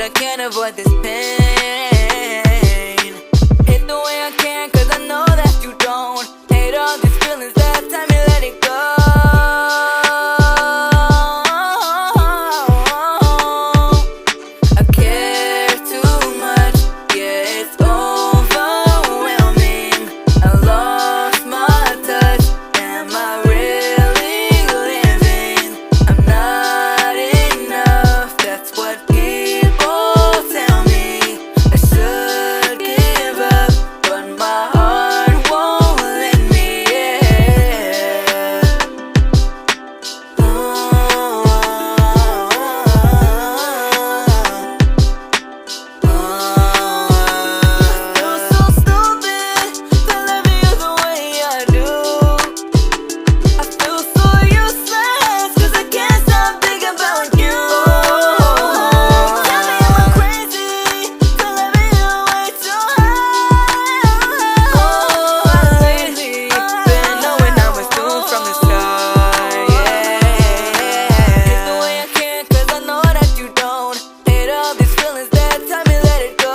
I can't avoid this pain. Hate the way I can, cause I know that you don't. Hate all these feelings that time you let it go. I care too much, yeah, it's overwhelming. I lost my touch, am I really living? I'm not enough, that's what people tell me. I should give up, but my heart won't let me, feel so stupid for loving you the way I do. I feel so useless, cause I can't stop thinking about you. Tell me am I crazy for loving you way too high. Lately, been knowing I was doomed from the start, yeah. It's the way I can, cause I know that you don't. Hate all these feelings that time you let it go.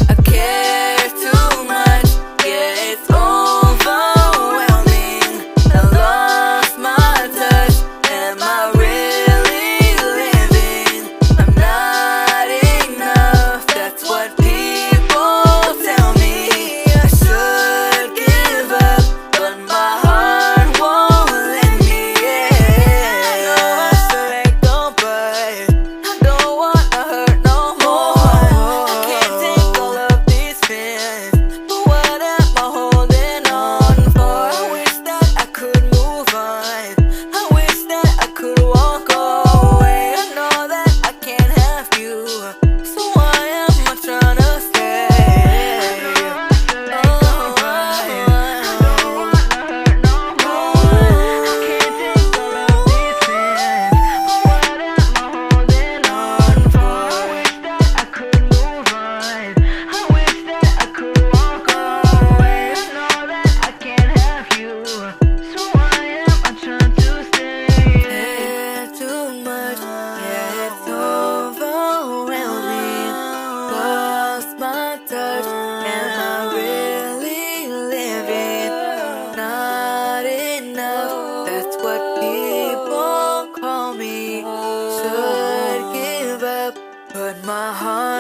I care too much, yeah, it's overwhelming. I lost my touch, am I really living? I'm not enough, that's what people tell me. I should give up, but my heart won't let me, I know I should let go, but I don't wanna hurt no more. I can't take all of these feelings, but what am I holding on for? I wish that I could move on, I wish that I could walk away. I know that I can't have you, so why am I trying to stay? I don't wanna hurt no more. I can't take all of these feelings, but what am I holding on for? I wish that I could move on, I wish that I could walk away. I know that I can't have you, so why am I trying to stay? Care too much, yeah, it's overwhelming. Lost my touch, am I really living? Not enough, that's what people call me. Should give up, but my heart